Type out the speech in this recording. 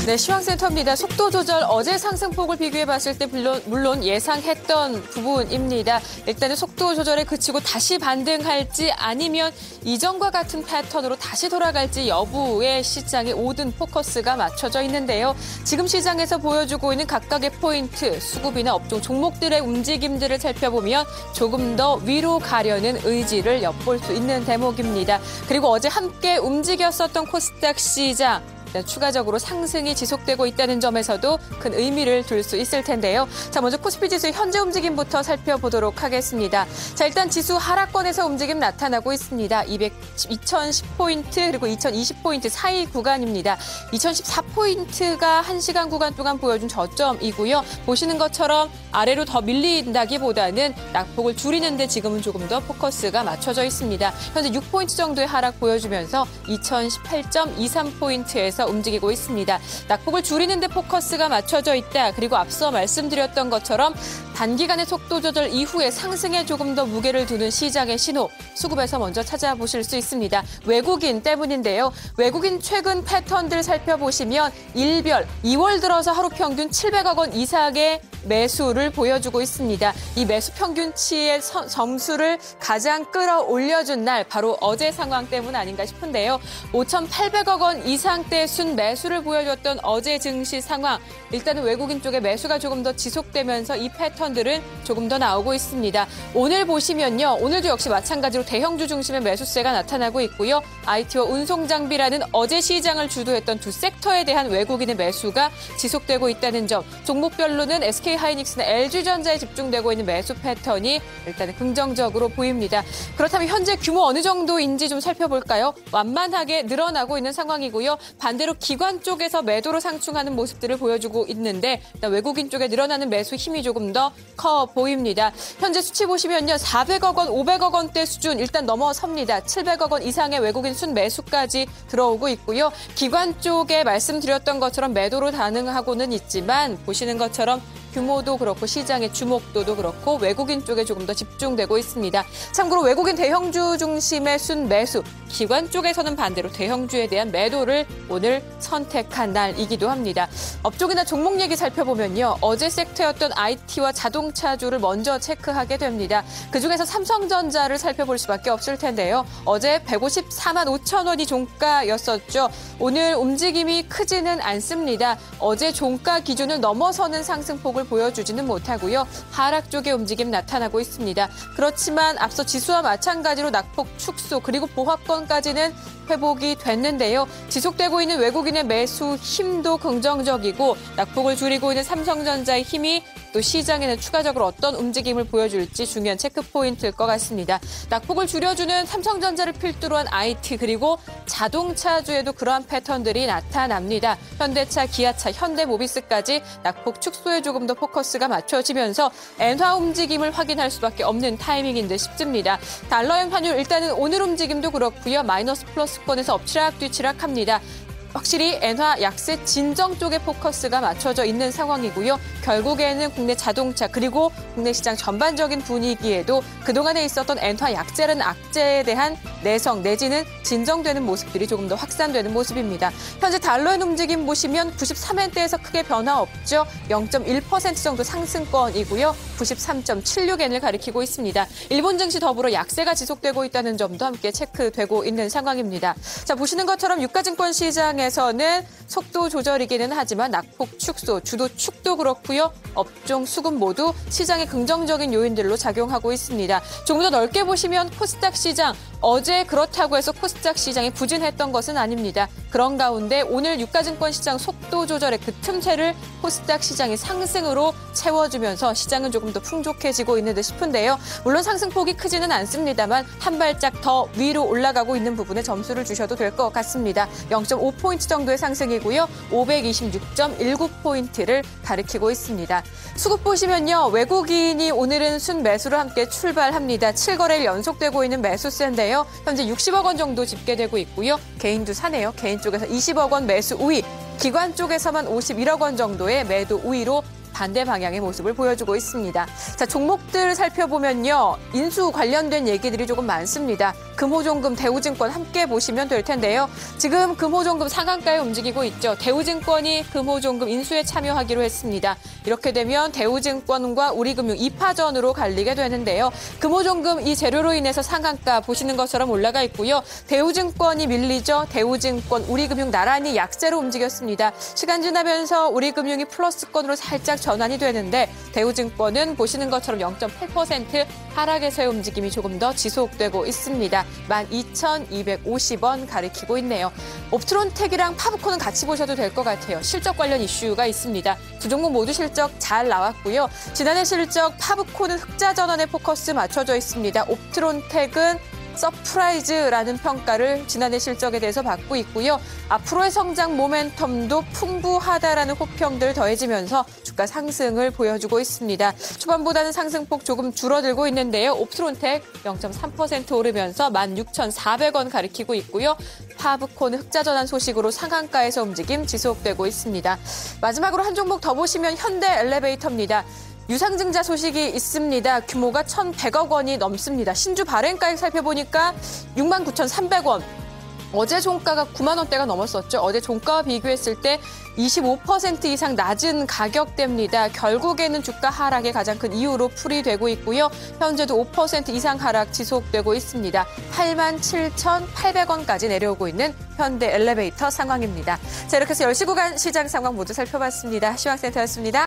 네, 시황센터입니다. 속도 조절 어제 상승폭을 비교해 봤을 때 물론 예상했던 부분입니다. 일단은 속도 조절에 그치고 다시 반등할지 아니면 이전과 같은 패턴으로 다시 돌아갈지 여부에 시장의 모든 포커스가 맞춰져 있는데요. 지금 시장에서 보여주고 있는 각각의 포인트, 수급이나 업종 종목들의 움직임들을 살펴보면 조금 더 위로 가려는 의지를 엿볼 수 있는 대목입니다. 그리고 어제 함께 움직였었던 코스닥 시장, 추가적으로 상승이 지속되고 있다는 점에서도 큰 의미를 둘 수 있을 텐데요. 자, 먼저 코스피 지수 현재 움직임부터 살펴보도록 하겠습니다. 자, 일단 지수 하락권에서 움직임 나타나고 있습니다. 2010포인트 그리고 2020포인트 사이 구간입니다. 2014포인트가 1시간 구간 동안 보여준 저점이고요. 보시는 것처럼 아래로 더 밀린다기보다는 낙폭을 줄이는데 지금은 조금 더 포커스가 맞춰져 있습니다. 현재 6포인트 정도의 하락 보여주면서 2018.23포인트에서 움직이고 있습니다. 낙폭을 줄이는 데 포커스가 맞춰져 있다. 그리고 앞서 말씀드렸던 것처럼 단기간의 속도 조절 이후에 상승에 조금 더 무게를 두는 시장의 신호, 수급에서 먼저 찾아보실 수 있습니다. 외국인 때문인데요. 외국인 최근 패턴들 살펴보시면 일별 2월 들어서 하루 평균 700억 원 이상의 매수를 보여주고 있습니다. 이 매수 평균치의 점수를 가장 끌어올려준 날, 바로 어제 상황 때문 아닌가 싶은데요. 5,800억 원 이상대 순 매수를 보여줬던 어제 증시 상황, 일단은 외국인 쪽의 매수가 조금 더 지속되면서 이 패턴들은 조금 더 나오고 있습니다. 오늘 보시면요, 오늘도 역시 마찬가지로 대형주 중심의 매수세가 나타나고 있고요. IT와 운송장비라는 어제 시장을 주도했던 두 섹터에 대한 외국인의 매수가 지속되고 있다는 점, 종목별로는 SK하이닉스나 LG전자에 집중되고 있는 매수 패턴이 일단은 긍정적으로 보입니다. 그렇다면 현재 규모 어느 정도인지 좀 살펴볼까요? 완만하게 늘어나고 있는 상황이고요. 반대로 기관 쪽에서 매도로 상충하는 모습들을 보여주고 있는데, 일단 외국인 쪽에 늘어나는 매수 힘이 조금 더 커 보입니다. 현재 수치 보시면요, 400억 원, 500억 원대 수준 일단 넘어섭니다. 700억 원 이상의 외국인 순 매수까지 들어오고 있고요. 기관 쪽에 말씀드렸던 것처럼 매도로 반응하고는 있지만, 보시는 것처럼 규모도 그렇고 시장의 주목도도 그렇고 외국인 쪽에 조금 더 집중되고 있습니다. 참고로 외국인 대형주 중심의 순 매수, 기관 쪽에서는 반대로 대형주에 대한 매도를 오늘 선택한 날이기도 합니다. 업종이나 종목 얘기 살펴보면요, 어제 섹터였던 IT와 자동차주를 먼저 체크하게 됩니다. 그중에서 삼성전자를 살펴볼 수밖에 없을 텐데요. 어제 154만 5천 원이 종가였었죠. 오늘 움직임이 크지는 않습니다. 어제 종가 기준을 넘어서는 상승폭을 보여주지는 못하고요. 하락 쪽의 움직임 나타나고 있습니다. 그렇지만 앞서 지수와 마찬가지로 낙폭 축소 그리고 보합권까지는 회복이 됐는데요. 지속되고 있는 외국인의 매수 힘도 긍정적이고 낙폭을 줄이고 있는 삼성전자의 힘이 또 시장에는 추가적으로 어떤 움직임을 보여줄지 중요한 체크포인트일 것 같습니다. 낙폭을 줄여주는 삼성전자를 필두로 한 IT 그리고 자동차주에도 그러한 패턴들이 나타납니다. 현대차, 기아차, 현대모비스까지 낙폭 축소에 조금 더 포커스가 맞춰지면서 엔화 움직임을 확인할 수밖에 없는 타이밍인 듯 싶습니다. 달러엔 환율 일단은 오늘 움직임도 그렇고요. 마이너스 플러스권에서 엎치락 뒤치락합니다. 확실히 엔화 약세 진정 쪽에 포커스가 맞춰져 있는 상황이고요. 결국에는 국내 자동차 그리고 국내 시장 전반적인 분위기에도 그동안에 있었던 엔화 약세라는 악재에 대한 내성 내지는 진정되는 모습들이 조금 더 확산되는 모습입니다. 현재 달러의 움직임 보시면 93엔대에서 크게 변화 없죠. 0.1% 정도 상승권이고요. 93.76엔을 가리키고 있습니다. 일본 증시 더불어 약세가 지속되고 있다는 점도 함께 체크되고 있는 상황입니다. 자, 보시는 것처럼 유가증권 시장에서는 속도 조절이기는 하지만 낙폭 축소, 주도 축도 그렇고요. 업종, 수급 모두 시장의 긍정적인 요인들로 작용하고 있습니다. 조금 더 넓게 보시면 코스닥 시장, 어제 그렇다고 해서 코스닥 시장이 부진했던 것은 아닙니다. 그런 가운데 오늘 유가증권 시장 속도 조절의 그 틈새를 코스닥 시장이 상승으로 채워주면서 시장은 조금 더 풍족해지고 있는 듯 싶은데요. 물론 상승폭이 크지는 않습니다만 한 발짝 더 위로 올라가고 있는 부분에 점수를 주셔도 될 것 같습니다. 0.5포인트 정도의 상승이고요. 526.19포인트를 가리키고 있습니다. 수급 보시면요, 외국인이 오늘은 순 매수를 함께 출발합니다. 7거래일 연속되고 있는 매수세인데요. 현재 60억 원 정도 집계되고 있고요. 개인도 사네요. 개인 쪽에서 20억 원 매수 우위, 기관 쪽에서만 51억 원 정도의 매도 우위로 반대 방향의 모습을 보여주고 있습니다. 자, 종목들 살펴보면요. 인수 관련된 얘기들이 조금 많습니다. 금호종금, 대우증권 함께 보시면 될 텐데요. 지금 금호종금 상한가에 움직이고 있죠. 대우증권이 금호종금 인수에 참여하기로 했습니다. 이렇게 되면 대우증권과 우리금융 2파전으로 갈리게 되는데요. 금호종금 이 재료로 인해서 상한가 보시는 것처럼 올라가 있고요. 대우증권이 밀리죠. 대우증권, 우리금융 나란히 약세로 움직였습니다. 시간 지나면서 우리금융이 플러스권으로 살짝 전환이 되는데 대우증권은 보시는 것처럼 0.8% 하락에서의 움직임이 조금 더 지속되고 있습니다. 12,250원 가리키고 있네요. 옵트론텍이랑 파브코는 같이 보셔도 될 것 같아요. 실적 관련 이슈가 있습니다. 두 종목 모두 실적 잘 나왔고요. 지난해 실적 파브코는 흑자 전환에 포커스 맞춰져 있습니다. 옵트론텍은 서프라이즈라는 평가를 지난해 실적에 대해서 받고 있고요. 앞으로의 성장 모멘텀도 풍부하다라는 호평들 더해지면서 주가 상승을 보여주고 있습니다. 초반보다는 상승폭 조금 줄어들고 있는데요. 옵트론텍 0.3% 오르면서 16,400원 가리키고 있고요. 파브코는 흑자 전환 소식으로 상한가에서 움직임 지속되고 있습니다. 마지막으로 한 종목 더 보시면 현대 엘리베이터입니다. 유상증자 소식이 있습니다. 규모가 1,100억 원이 넘습니다. 신주 발행가액 살펴보니까 69,300원. 어제 종가가 9만 원대가 넘었었죠. 어제 종가와 비교했을 때 25% 이상 낮은 가격대입니다. 결국에는 주가 하락의 가장 큰 이유로 풀이되고 있고요. 현재도 5% 이상 하락 지속되고 있습니다. 87,800원까지 내려오고 있는 현대 엘리베이터 상황입니다. 자, 이렇게 해서 10시 구간 시장 상황 모두 살펴봤습니다. 시황센터였습니다.